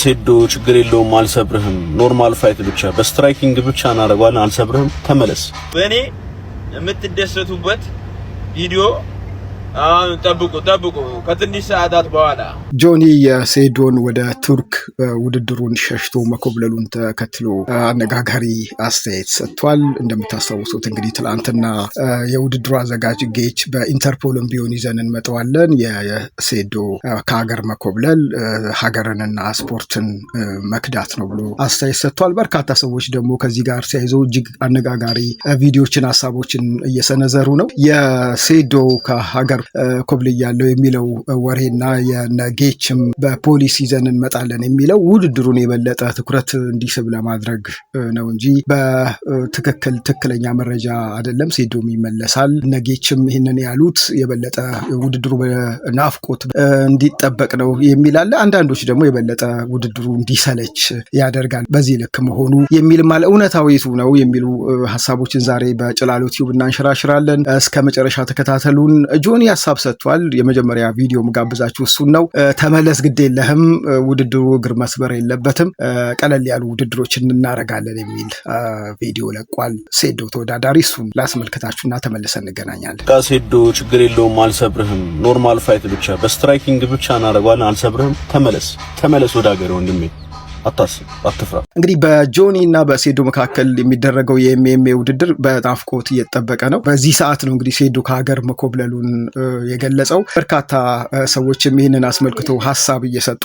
ሴዶ ችግር የለውም አልሰብርህም። ኖርማል ፋይት ብቻ በስትራይኪንግ ብቻ እናደርጋለን። አልሰብርህም። ተመለስ። በእኔ የምትደሰቱበት ቪዲዮ ጠብቁ ከትንሽ ሰዓታት በኋላ ጆኒ የሴዶን ወደ ቱርክ ውድድሩን ሸሽቶ መኮብለሉን ተከትሎ አነጋጋሪ አስተያየት ሰጥቷል። እንደምታስታውሱት እንግዲህ ትላንትና የውድድሩ አዘጋጅ ጌች በኢንተርፖልም ቢሆን ይዘን እንመጣዋለን የሴዶ ከሀገር መኮብለል ሀገርንና ስፖርትን መክዳት ነው ብሎ አስተያየት ሰጥቷል። በርካታ ሰዎች ደግሞ ከዚህ ጋር ተያይዘው እጅግ አነጋጋሪ ቪዲዮችን ሀሳቦችን እየሰነዘሩ ነው። የሴዶ ከሀገር ኮብልያለው የሚለው ወሬና የነጌችም በፖሊስ ይዘን እንመጣለን የሚለው ውድድሩን የበለጠ ትኩረት እንዲስብ ለማድረግ ነው እንጂ ትክክለኛ መረጃ አይደለም። ሴዶም ይመለሳል። ነጌችም ይህንን ያሉት የበለጠ ውድድሩ በናፍቆት እንዲጠበቅ ነው የሚል አለ። አንዳንዶች ደግሞ የበለጠ ውድድሩ እንዲሰለች ያደርጋል በዚህ ልክ መሆኑ የሚልም አለ። እውነታው የቱ ነው የሚሉ ሀሳቦችን ዛሬ በጭላሎ ቲዩብ እናንሸራሽራለን። እስከ መጨረሻ ተከታተሉን። ጆኒ ሀሳብ ሰጥቷል። የመጀመሪያ ቪዲዮ ምጋብዛችሁ እሱን ነው። ተመለስ፣ ግድ የለህም፣ ውድድሩ እግር መስበር የለበትም፣ ቀለል ያሉ ውድድሮችን እናረጋለን የሚል ቪዲዮ ለቋል። ሴዶ ተወዳዳሪ እሱን ላስመልከታችሁና ተመልሰን እንገናኛለን። ሴዶ ችግር የለውም አልሰብርህም፣ ኖርማል ፋይት ብቻ በስትራይኪንግ ብቻ እናረጋለን። አልሰብርህም። ተመለስ ወደ ሀገር ወንድሜ። አትፍራ። እንግዲህ በጆኒ እና በሴዶ መካከል የሚደረገው የኤምኤምኤ ውድድር በናፍቆት እየተጠበቀ ነው። በዚህ ሰዓት ነው እንግዲህ ሴዶ ከሀገር መኮብለሉን የገለጸው። በርካታ ሰዎችም ይህንን አስመልክቶ ሀሳብ እየሰጡ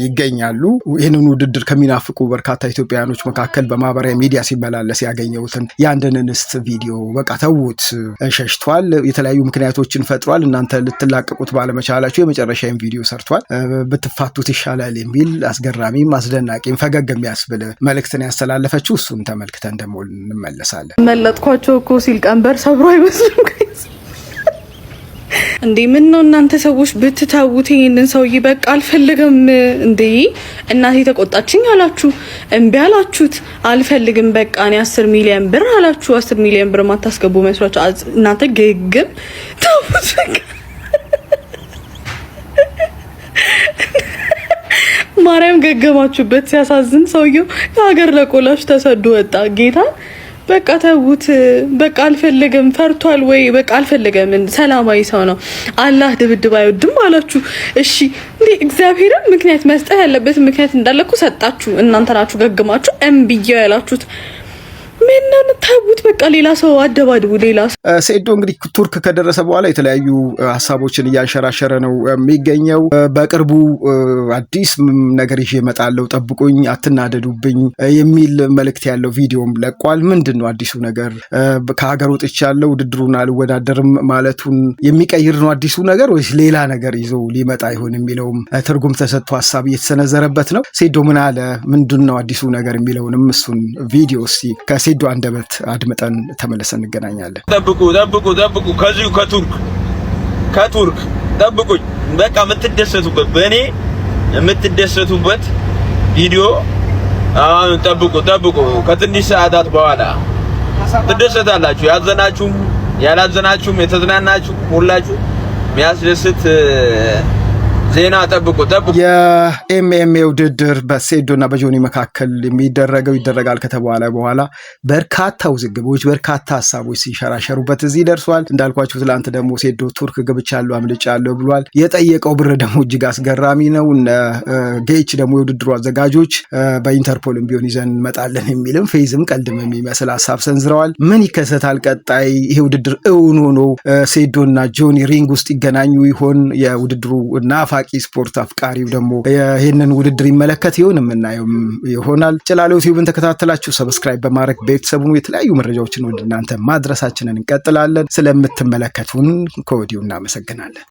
ይገኛሉ። ይህንን ውድድር ከሚናፍቁ በርካታ ኢትዮጵያውያኖች መካከል በማህበራዊ ሚዲያ ሲመላለስ ያገኘሁትን የአንድን እንስት ቪዲዮ በቃ ተውት፣ ሸሽቷል፣ የተለያዩ ምክንያቶችን ፈጥሯል፣ እናንተ ልትላቀቁት ባለመቻላችሁ የመጨረሻውን ቪዲዮ ሰርቷል፣ ብትፋቱት ይሻላል የሚል አስገራሚም አስደናቂም ፈገግ የሚያስብል መልእክትን ያስተላለፈችው እሱን ተመልክተን ደግሞ እንመለሳለን። መለጥኳቸው እኮ ሲል ቀንበር ሰብሮ አይመስልም እንዴ? ምን ነው እናንተ ሰዎች ብትታውት ይሄንን ሰውዬ በቃ አልፈልግም እንዴ? እናቴ ተቆጣችኝ አላችሁ፣ እምቢ አላችሁት፣ አልፈልግም በቃ እኔ 10 ሚሊዮን ብር አላችሁ። 10 ሚሊዮን ብር ማታስገቡ መስሏችሁ እናንተ ግግም ታውት በቃ ማርያም ገገማችሁበት። ሲያሳዝን ሰውየው ከሀገር ለቆላሽ ተሰዶ ወጣ። ጌታ በቃ ተውት፣ በቃ አልፈልግም፣ ፈርቷል ወይ በቃ አልፈልግም። ሰላማዊ ሰው ነው። አላህ ድብድብ አይወድም አላችሁ። እሺ እንዴ እግዚአብሔርን ምክንያት መስጠት ያለበት ምክንያት እንዳለኩ ሰጣችሁ። እናንተ ናችሁ ገግማችሁ እምብዬው ያላችሁት። ምንን ታውት በቃ ሌላ ሰው አደባድቡ። ሌላ ሰው ሴዶ እንግዲህ ቱርክ ከደረሰ በኋላ የተለያዩ ሀሳቦችን እያንሸራሸረ ነው የሚገኘው። በቅርቡ አዲስ ነገር ይዤ እመጣለሁ፣ ጠብቁኝ፣ አትናደዱብኝ የሚል መልእክት ያለው ቪዲዮም ለቋል። ምንድን ነው አዲሱ ነገር? ከሀገር ወጥቻለሁ፣ ውድድሩን አልወዳደርም ማለቱን የሚቀይር ነው አዲሱ ነገር ወይስ ሌላ ነገር ይዞ ሊመጣ ይሆን የሚለውም ትርጉም ተሰጥቶ ሀሳብ እየተሰነዘረበት ነው። ሴዶ ምን አለ? ምንድን ነው አዲሱ ነገር የሚለውንም እሱን ቪዲዮ እስቲ ከሴዶ አንደበት አድምጠን ተመለሰን እንገናኛለን። ጠብቁ ከዚሁ ከቱርክ ጠብቁኝ። በቃ የምትደሰቱበት በእኔ የምትደሰቱበት ቪዲዮ ጠብቁ ከትንሽ ሰዓታት በኋላ ትደሰታላችሁ። ያዘናችሁም ያላዘናችሁም የተዝናናችሁ ሁላችሁ የሚያስደስት ዜና ጠብቁ። የኤምኤምኤ ውድድር በሴዶና በጆኒ መካከል ይደረጋል ከተባለ በኋላ በርካታ ውዝግቦች፣ በርካታ ሀሳቦች ሲንሸራሸሩበት እዚህ ደርሷል። እንዳልኳችሁ ትላንት ደግሞ ሴዶ ቱርክ ገብቻለሁ አምልጫለሁ ብሏል። የጠየቀው ብር ደግሞ እጅግ አስገራሚ ነው። ጌች ደግሞ የውድድሩ አዘጋጆች በኢንተርፖልም ቢሆን ይዘን እንመጣለን የሚልም ፌዝም ቀልድም የሚመስል ሀሳብ ሰንዝረዋል። ምን ይከሰታል ቀጣይ? ይሄ ውድድር እውን ሆኖ ሴዶና ጆኒ ሪንግ ውስጥ ይገናኙ ይሆን? የውድድሩ ናፋቂ ስፖርት አፍቃሪው ደግሞ ይህንን ውድድር ይመለከት ይሆን? የምናየው ይሆናል። ጭላሎ ቲዩብን ተከታተላችሁ ሰብስክራይብ በማድረግ ቤተሰቡን የተለያዩ መረጃዎችን ወደ እናንተ ማድረሳችንን እንቀጥላለን። ስለምትመለከቱን ከወዲሁ እናመሰግናለን።